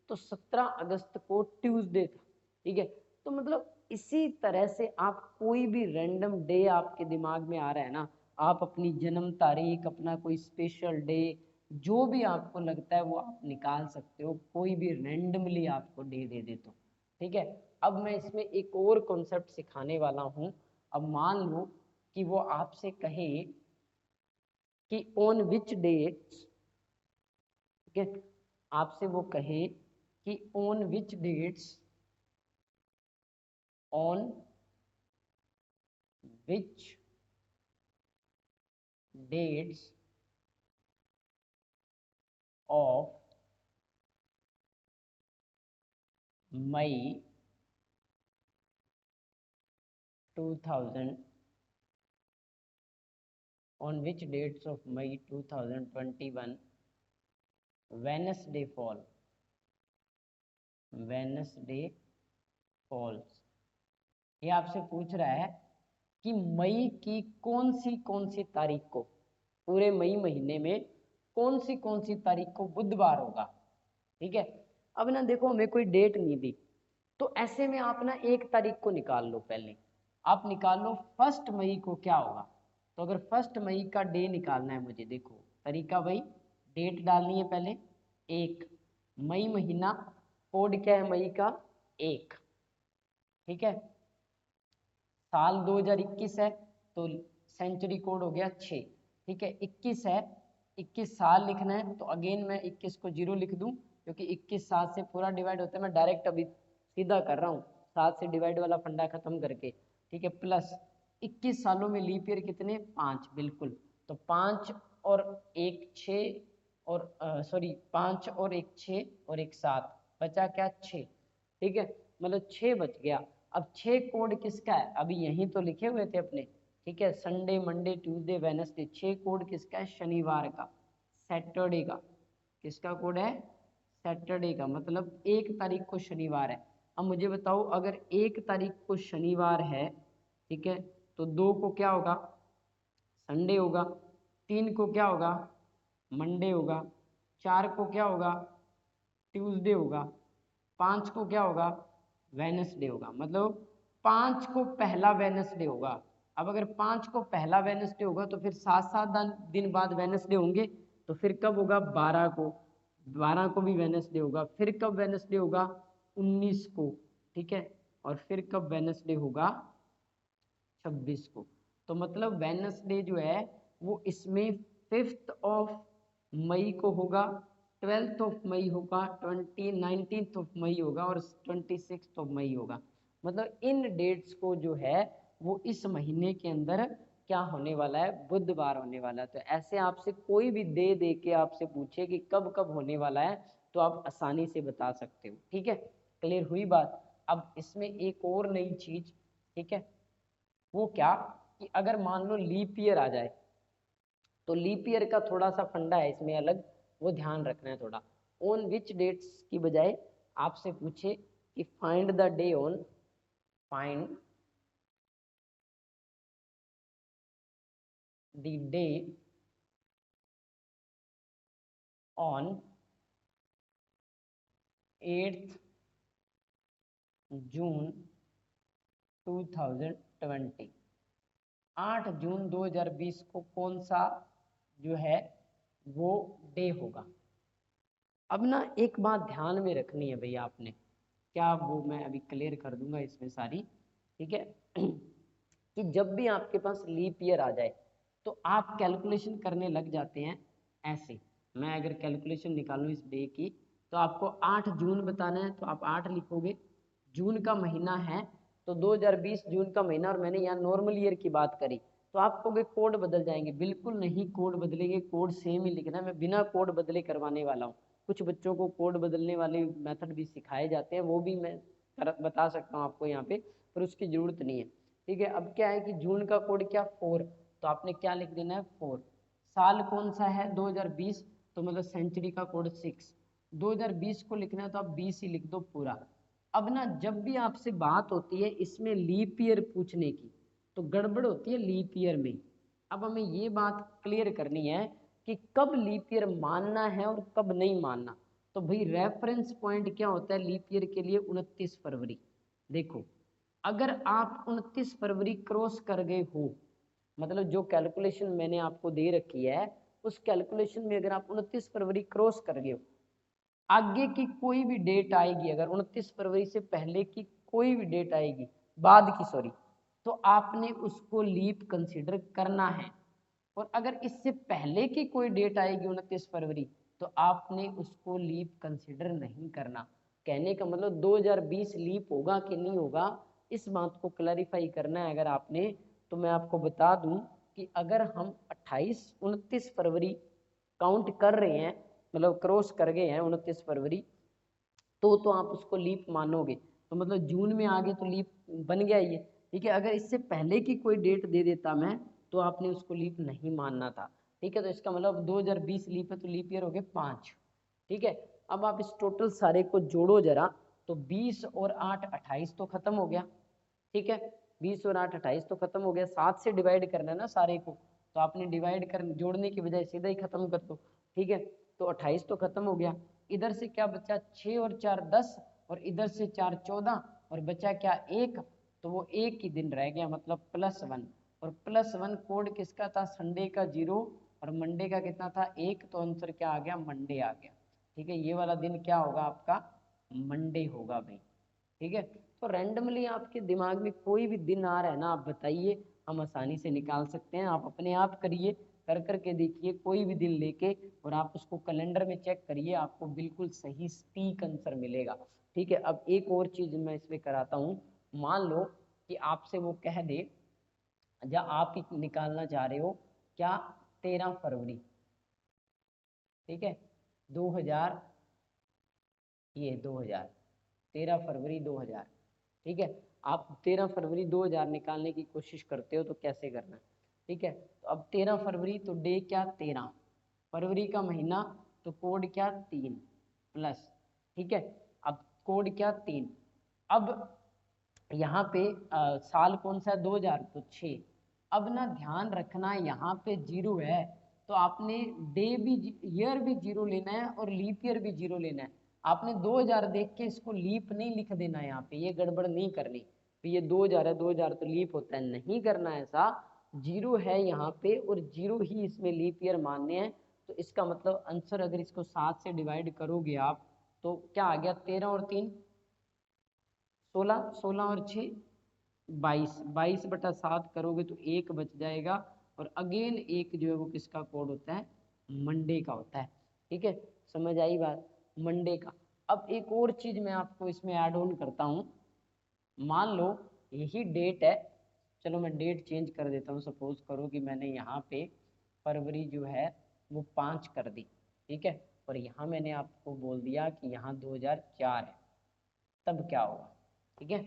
तो 17 अगस्त को ट्यूसडे था। ठीक है, तो मतलब इसी तरह से आप कोई भी रैंडम डे आपके दिमाग में आ रहा है ना, आप अपनी जन्म तारीख, अपना कोई स्पेशल डे, जो भी आपको लगता है वो आप निकाल सकते हो, कोई भी रैंडमली आपको डे दे दे तो। ठीक है, अब मैं इसमें एक और कॉन्सेप्ट सिखाने वाला हूँ। अब मान लो कि वो आपसे कहे कि ऑन विच डेट्स, ठीक है, आपसे वो कहे कि on which dates, on which dates of May 2000, on which dates of May 2021 Wednesday fall, Wednesday falls। ये आपसे पूछ रहा है कि मई की कौन सी तारीख को, पूरे मई महीने में कौन सी तारीख को बुधवार होगा। ठीक है, अब ना देखो हमें कोई डेट नहीं दी, तो ऐसे में आप ना 1 तारीख को निकाल लो। पहले आप निकाल लो 1 मई को क्या होगा। तो अगर 1 मई का डे निकालना है मुझे, देखो तरीका वही, डेट डालनी है पहले 1, मई महीना, कोड क्या है मई का? 1। ठीक है, साल 2021 है तो सेंचुरी कोड हो गया 6। ठीक है, 21 है, 21 साल लिखना है तो अगेन मैं 21 को 0 लिख दूं, क्योंकि 21 7 से पूरा डिवाइड होता है। मैं डायरेक्ट अभी सीधा कर रहा हूँ 7 से डिवाइड वाला फंडा खत्म करके। ठीक है, प्लस 21 सालों में लीप ईयर कितने? 5, बिल्कुल। तो 5 और 1 6, और सॉरी 5 और 1 6 और 1 7, बचा क्या? 6। ठीक है, मतलब 6 बच गया। अब 6 कोड किसका है? अभी यहीं तो लिखे हुए थे अपने। ठीक है, Sunday, Monday, Tuesday, Wednesday. 6 code किसका है? शनिवार का, सैटरडे का। किसका कोड है? सैटरडे का, मतलब 1 तारीख को शनिवार है। अब मुझे बताओ, अगर 1 तारीख को शनिवार है, ठीक है, तो 2 को क्या होगा? संडे होगा। 3 को क्या होगा? मंडे होगा। 4 को क्या होगा? ट्यूसडे होगा। 5 को क्या होगा? वेनसडे होगा। मतलब 5 को पहला वेनसडे होगा। अब अगर 5 को पहला वेनसडे होगा तो फिर 7 दिन बाद वेनसडे होंगे। तो फिर कब होगा? 12 को, 12 को भी वेनसडे होगा। फिर कब वेनसडे होगा? 19 को। ठीक है, और फिर कब वेनसडे होगा? 26 को। तो मतलब वेनसडे जो है वो इसमें 5th ऑफ मई को होगा, 12th ऑफ मई होगा, 19th ऑफ मई होगा, और 26th ऑफ मई होगा। मतलब इन डेट्स को जो है वो इस महीने के अंदर क्या होने वाला है? बुधवार होने वाला है। तो ऐसे आपसे कोई भी डे दे के आपसे पूछे कि कब कब होने वाला है, तो आप आसानी से बता सकते हो। ठीक है, क्लियर हुई बात? अब इसमें एक और नई चीज, ठीक है, वो क्या कि अगर मान लो लीप ईयर आ जाए, तो लीप ईयर का थोड़ा सा फंडा है इसमें अलग। वो ध्यान रखना है थोड़ा। ऑन विच डेट्स की बजाय आपसे पूछे कि find the day on, find the day on 8th जून 2020, 8 जून 2020 को कौन सा जो है वो डे होगा। अब ना एक बात ध्यान में रखनी है भैया आपने, क्या वो मैं अभी क्लियर कर दूंगा इसमें सारी, ठीक है। कि जब भी आपके पास लीप ईयर आ जाए तो आप कैलकुलेशन करने लग जाते हैं ऐसे। मैं अगर कैलकुलेशन निकालूं इस डे की, तो आपको 8 जून बताना है तो आप 8 लिखोगे, जून का महीना है तो 2020 जून का महीना, और मैंने यहाँ नॉर्मल ईयर की बात करी तो आप कहोगे कोड बदल जाएंगे। बिल्कुल नहीं, कोड बदलेंगे, कोड सेम ही लिखना है। मैं बिना कोड बदले करवाने वाला हूँ। कुछ बच्चों को कोड बदलने वाले मेथड भी सिखाए जाते हैं, वो भी मैं बता सकता हूँ आपको यहाँ पे, पर उसकी जरूरत नहीं है, ठीक है। अब क्या है कि जून का कोड क्या 4, तो आपने क्या लिख देना है 4। साल कौन सा है 2020, तो मतलब सेंचुरी का कोड 6। 2020 को लिखना है तो आप 20 ही लिख दो पूरा। अब ना जब भी आपसे बात होती है इसमें लीप ईयर पूछने की, तो गड़बड़ होती है लीप ईयर में। अब हमें ये बात क्लियर करनी है कि कब लीप ईयर मानना है और कब नहीं मानना। तो भाई रेफरेंस पॉइंट क्या होता है लीप ईयर के लिए, 29 फरवरी। देखो, अगर आप 29 फरवरी क्रॉस कर गए हो, मतलब जो कैलकुलेशन मैंने आपको दे रखी है उस कैलकुलेशन में अगर आप 29 फरवरी क्रॉस कर गए हो, आगे की कोई भी डेट आएगी, अगर 29 फरवरी से पहले की कोई भी डेट आएगी, बाद की सॉरी, तो आपने उसको लीप कंसीडर करना है। और अगर इससे पहले की कोई डेट आएगी 29 फरवरी, तो आपने उसको लीप कंसीडर नहीं करना। कहने का मतलब 2020 लीप होगा कि नहीं होगा, इस बात को क्लैरिफाई करना है अगर आपने। तो मैं आपको बता दूं कि अगर हम 29 फरवरी काउंट कर रहे हैं, मतलब क्रॉस कर गए हैं 29 फरवरी, तो आप उसको लीप मानोगे। तो मतलब जून में आ गए तो लीप बन गया ये, ठीक है। अगर इससे पहले की कोई डेट दे देता मैं, तो आपने उसको लीप नहीं मानना था, ठीक है। तो इसका मतलब 2020 लीप है तो लीप ईयर हो गए 5, ठीक है। अब आप इस टोटल सारे को जोड़ो जरा, तो 20 और 8 28 तो खत्म हो गया, ठीक है। 20 और 8 28 तो खत्म हो गया, 7 से डिवाइड करना है ना सारे को, तो आपने डिवाइड कर जोड़ने की बजाय सीधा ही खत्म कर दो, ठीक है। तो 28 तो खत्म हो गया। इधर से क्या बचा, 6 और 4 10, और इधर से 4 14, और बचा क्या 1, तो वो एक ही दिन रह गया, मतलब +1। और +1 कोड किसका था, संडे का 0, और मंडे का कितना था 1, तो आंसर क्या आ गया, मंडे आ गया, ठीक है। ये वाला दिन क्या होगा आपका, मंडे होगा भाई, ठीक है। तो रैंडमली आपके दिमाग में कोई भी दिन आ रहा है ना, आप बताइए, हम आसानी से निकाल सकते हैं। आप अपने आप करिए, कर करके देखिए कोई भी दिन लेके, और आप उसको कैलेंडर में चेक करिए, आपको बिल्कुल सही सटीक आंसर मिलेगा, ठीक है। अब एक और चीज मैं इसमें कराता हूँ। मान लो कि आपसे वो कह दे, या आप ही निकालना चाह रहे हो क्या, 13 फरवरी, ठीक है, 2000, ये 2000, 13 फरवरी 2000, ठीक है। आप 13 फरवरी 2000 निकालने की कोशिश करते हो तो कैसे करना है, ठीक है। तो अब 13 फरवरी तो डे क्या 13, फरवरी का महीना तो कोड क्या 3 प्लस, ठीक है। अब कोड क्या 3, अब यहाँ पे साल कौन सा है 2000 तो 6। अब ना ध्यान रखना यहाँ पे 0 है, तो आपने डे भी ईयर भी 0 लेना है और लीप ईयर भी 0 लेना है। आपने 2000 देख के इसको लीप नहीं लिख देना, यहाँ पे ये गड़बड़ नहीं करनी। तो ये 2000 है, 2000 तो लीप होता है, नहीं करना ऐसा। 0 है यहाँ पे और 0 ही इसमें लीप ईयर मानने हैं। तो इसका मतलब आंसर अगर इसको 7 से डिवाइड करोगे आप, तो क्या आ गया, 13 और 3 16, 16 और 6 22, 22/7 करोगे तो 1 बच जाएगा। और अगेन एक जो है वो किसका कोड होता है, मंडे का होता है, ठीक है। समझ आई बात, मंडे का। अब एक और चीज मैं आपको इसमें ऐड ऑन करता हूँ। मान लो यही डेट है, चलो मैं डेट चेंज कर देता हूँ। सपोज करो कि मैंने यहाँ पे फरवरी जो है वो 5 कर दी, ठीक है। और यहाँ मैंने आपको बोल दिया कि यहाँ 2004 है, तब क्या होगा, ठीक है।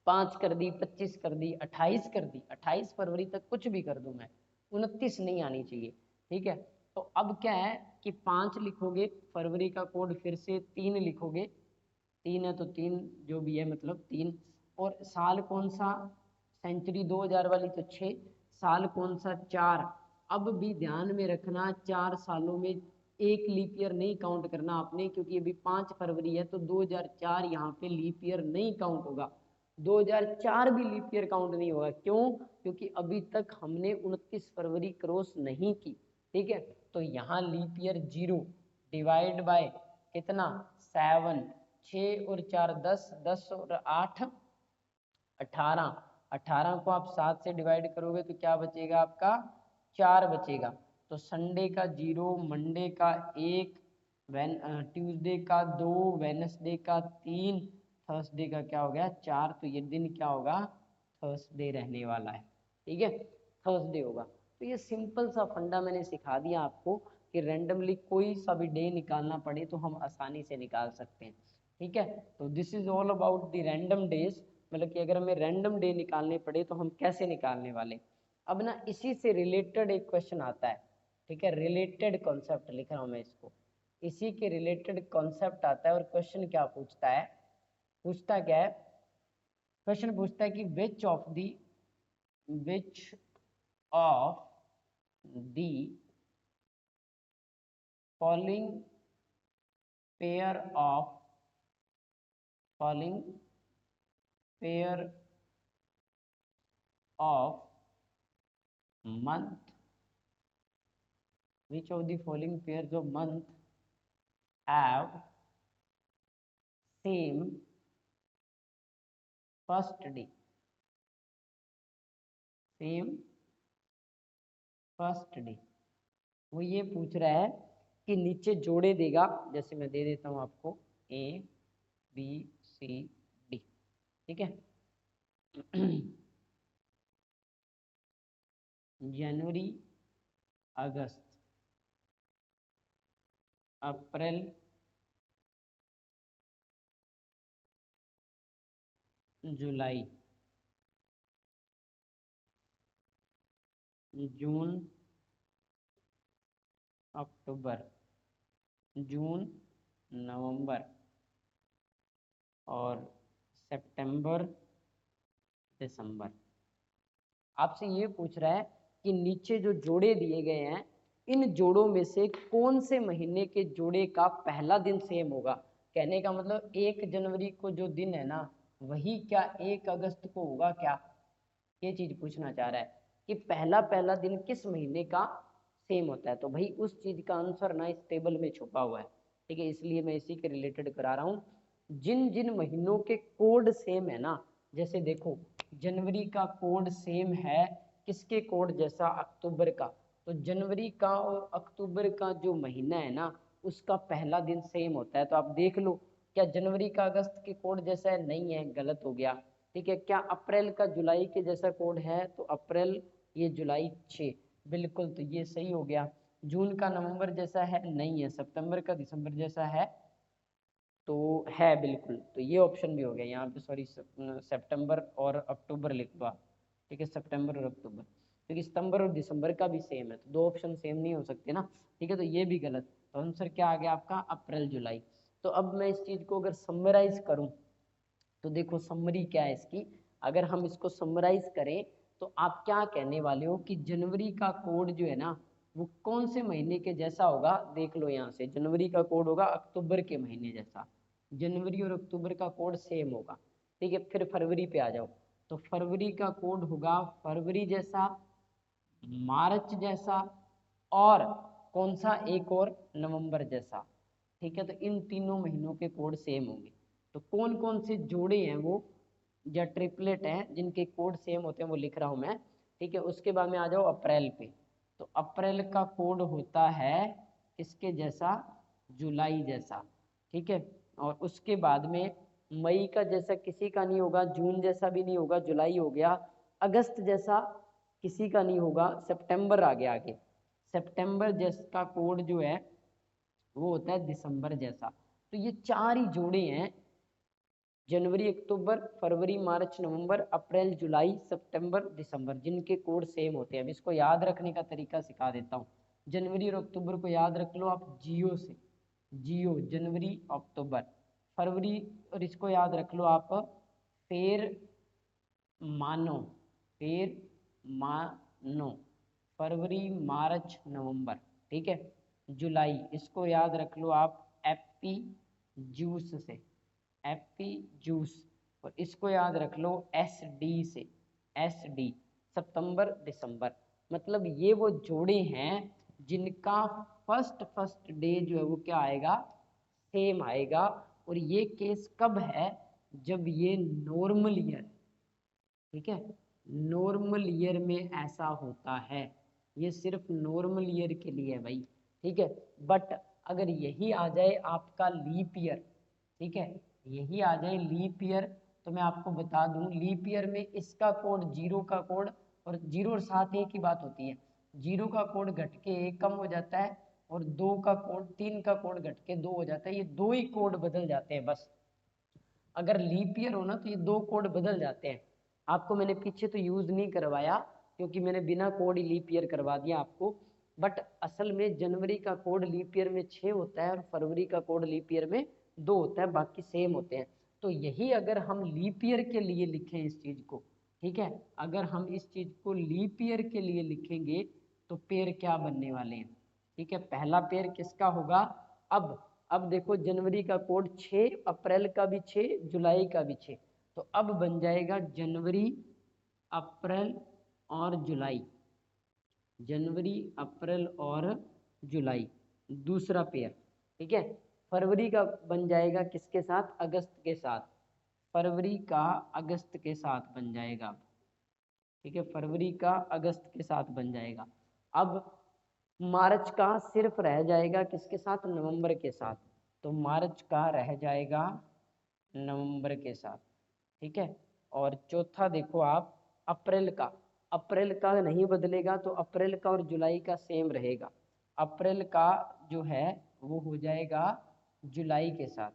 5 कर दी, 25 कर दी, 28 कर दी, 28 फरवरी तक कुछ भी कर दूं मैं, 29 नहीं आनी चाहिए, ठीक है। तो अब क्या है कि 5 लिखोगे, फरवरी का कोड फिर से 3 लिखोगे, 3 है तो 3 जो भी है मतलब 3, और साल कौन सा, सेंचुरी 2000 वाली तो 6, साल कौन सा 4। अब भी ध्यान में रखना 4 सालों में एक लीप ईयर नहीं काउंट करना आपने, क्योंकि अभी 5 फरवरी है तो 2004 यहाँ पे लीप ईयर नहीं काउंट होगा, 2004 भी लीप ईयर काउंट नहीं होगा। क्यों? क्योंकि अभी तक हमने 29 फरवरी क्रॉस नहीं की। ठीक है, तो यहाँ लीप ईयर 0 डिवाइड बाय कितना 7, 6 और 4 10, 10 और 8 18, 18 को आप 7 से डिवाइड करोगे तो क्या बचेगा आपका 4 बचेगा। तो संडे का 0, मंडे का 1, ट्यूसडे का 2, वेडनेसडे का 3, थर्सडे का क्या हो गया 4। तो ये दिन क्या होगा थर्सडे रहने वाला है। ठीक है, थर्सडे होगा। तो ये सिंपल सा फंडा मैंने सिखा दिया आपको कि रैंडमली कोई सा भी डे निकालना पड़े तो हम आसानी से निकाल सकते हैं। ठीक है, तो this is all about the random days, मतलब कि अगर हमें रैंडम डे निकालने पड़े तो हम कैसे निकालने वाले। अब ना इसी से रिलेटेड एक क्वेश्चन आता है। ठीक है, रिलेटेड कॉन्सेप्ट लिख रहा हूँ मैं इसको, इसी के रिलेटेड कॉन्सेप्ट आता है। और क्वेश्चन क्या पूछता है, पूछता क्या है, क्वेश्चन पूछता है कि which of the following pair of month, which of the following pairs of month have same first day, वो ये पूछ रहा है कि नीचे जोड़े देगा, जैसे मैं दे देता हूं आपको ABCD। ठीक है, जनवरी, अगस्त, अप्रैल, जुलाई, जून, अक्टूबर, जून, नवंबर और सितंबर, दिसंबर। आपसे ये पूछ रहा है कि नीचे जो जोड़े दिए गए हैं इन जोड़ों में से कौन से महीने के जोड़े का पहला दिन सेम होगा। कहने का मतलब 1 जनवरी को जो दिन है ना वही क्या 1 अगस्त को होगा क्या, ये चीज पूछना चाह रहा है कि पहला दिन किस महीने का सेम होता है। तो भाई उस चीज का आंसर ना इस टेबल में छुपा हुआ है। ठीक है, इसलिए मैं इसी के रिलेटेड करा रहा हूँ। जिन जिन महीनों के कोड सेम है ना, जैसे देखो जनवरी का कोड सेम है किसके कोड जैसा, अक्टूबर का। तो जनवरी का और अक्टूबर का जो महीना है ना उसका पहला दिन सेम होता है। तो आप देख लो क्या जनवरी का अगस्त के कोड जैसा है, नहीं है, गलत हो गया। ठीक है, क्या अप्रैल का जुलाई के जैसा कोड है, तो अप्रैल ये जुलाई 6, बिल्कुल, तो ये सही हो गया। जून का नवंबर जैसा है, नहीं है। सितंबर का दिसंबर जैसा है, तो है बिल्कुल, तो ये ऑप्शन भी हो गया यहाँ पे। सॉरी, सितंबर और अक्टूबर लिख दो आप। ठीक है, सितंबर और अक्टूबर, क्योंकि सितंबर और दिसंबर का भी सेम है, तो दो ऑप्शन सेम नहीं हो सकते ना। ठीक है, तो ये भी गलत। तो आंसर क्या आ गया आपका, अप्रैल जुलाई। तो अब मैं इस चीज को अगर समराइज करूं तो देखो समरी क्या है इसकी। अगर हम इसको समराइज करें तो आप क्या कहने वाले हो कि जनवरी का कोड जो है ना वो कौन से महीने के जैसा होगा। देख लो यहाँ से, जनवरी का कोड होगा अक्टूबर के महीने जैसा, जनवरी और अक्टूबर का कोड सेम होगा। ठीक है, फिर फरवरी पे आ जाओ, तो फरवरी का कोड होगा फरवरी जैसा, मार्च जैसा, और कौन सा एक और नवंबर जैसा। ठीक है, तो इन तीनों महीनों के कोड सेम होंगे। तो कौन कौन से जोड़े हैं वो या ट्रिपलेट हैं जिनके कोड सेम होते हैं वो लिख रहा हूं मैं। ठीक है, उसके बाद में आ जाओ अप्रैल पे। तो अप्रैल का कोड होता है किसके जैसा, जुलाई जैसा। ठीक है, और उसके बाद में मई का जैसा किसी का नहीं होगा, जून जैसा भी नहीं होगा, जुलाई हो गया। अगस्त जैसा किसी का नहीं होगा, सितंबर आ गया आगे। सितंबर जैसा कोड जो है वो होता है दिसंबर जैसा। तो ये 4 ही जोड़े हैं, जनवरी, अक्टूबर, फरवरी, मार्च, नवंबर, अप्रैल, जुलाई, सितंबर, दिसंबर, जिनके कोड सेम होते हैं। अब इसको याद रखने का तरीका सिखा देता हूँ। जनवरी और अक्टूबर को याद रख लो आप जियो से, जियो जनवरी अक्टूबर। फरवरी और इसको याद रख लो आप फेर मानो, फेर मानो, फरवरी मार्च नवंबर, ठीक है। जुलाई इसको याद रख लो आप एप्पी जूस से, एप्पी जूस, और इसको याद रख लो एस डी से, एस डी सितंबर दिसंबर। मतलब ये वो जोड़े हैं जिनका फर्स्ट डे जो है वो क्या आएगा, सेम आएगा। और ये केस कब है, जब ये नॉर्मल ईयर, ठीक है, नॉर्मल ईयर में ऐसा होता है। ये सिर्फ नॉर्मल ईयर के लिए है भाई, ठीक है। बट अगर यही आ जाए आपका लीप ईयर, ठीक है, यही आ जाए लीप ईयर, तो मैं आपको बता दूं लीप ईयर में इसका कोड, जीरो का कोड, और जीरो और सात एक ही बात होती है, जीरो का कोड घट के एक कम हो जाता है, और दो का कोड, तीन का कोड घट के दो हो जाता है। ये दो ही कोड बदल जाते हैं बस। अगर लीप ईयर हो ना तो ये दो कोड बदल जाते हैं। आपको मैंने पीछे तो यूज नहीं करवाया क्योंकि मैंने बिना कोड ही लीप ईयर करवा दिया आपको। बट असल में जनवरी का कोड लीप ईयर में 6 होता है और फरवरी का कोड लीप ईयर में 2 होता है, बाकी सेम होते हैं। तो यही अगर हम लीप ईयर के लिए लिखें इस चीज को, ठीक है, अगर हम इस चीज को लीप ईयर के लिए लिखेंगे तो पेयर क्या बनने वाले हैं, ठीक है। पहला पेयर किसका होगा, अब देखो जनवरी का कोड 6, अप्रैल का भी 6, जुलाई का भी 6, तो अब बन जाएगा जनवरी अप्रैल और जुलाई, जनवरी अप्रैल और जुलाई दूसरा पेयर, ठीक है। फरवरी का बन जाएगा किसके साथ, अगस्त के साथ, फरवरी का अगस्त के साथ बन जाएगा, ठीक है, फरवरी का अगस्त के साथ बन जाएगा। अब मार्च का सिर्फ रह जाएगा किसके साथ, नवंबर के साथ, तो मार्च का रह जाएगा नवंबर के साथ, ठीक है। और चौथा देखो आप अप्रैल का, अप्रैल का नहीं बदलेगा तो अप्रैल का और जुलाई का सेम रहेगा, अप्रैल का जो है वो हो जाएगा जुलाई के साथ,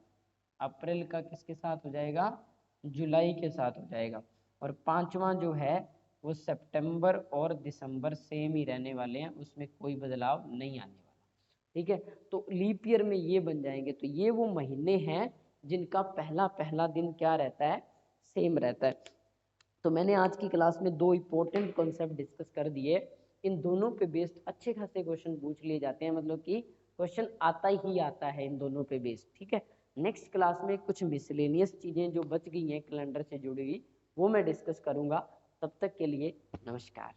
अप्रैल का किसके साथ हो जाएगा, जुलाई के साथ हो जाएगा। और पांचवा जो है वो सितंबर और दिसंबर सेम ही रहने वाले हैं, उसमें कोई बदलाव नहीं आने वाला, ठीक है। तो लीप ईयर में ये बन जाएंगे। तो ये वो महीने हैं जिनका पहला पहला दिन क्या रहता है, सेम रहता है। तो मैंने आज की क्लास में दो इंपॉर्टेंट कॉन्सेप्ट डिस्कस कर दिए। इन दोनों पे बेस्ड अच्छे खासे क्वेश्चन पूछ लिए जाते हैं, मतलब कि क्वेश्चन आता ही आता है इन दोनों पे बेस्ड, ठीक है। नेक्स्ट क्लास में कुछ मिसलेनियस चीजें जो बच गई हैं कैलेंडर से जुड़ी हुई वो मैं डिस्कस करूंगा। तब तक के लिए नमस्कार।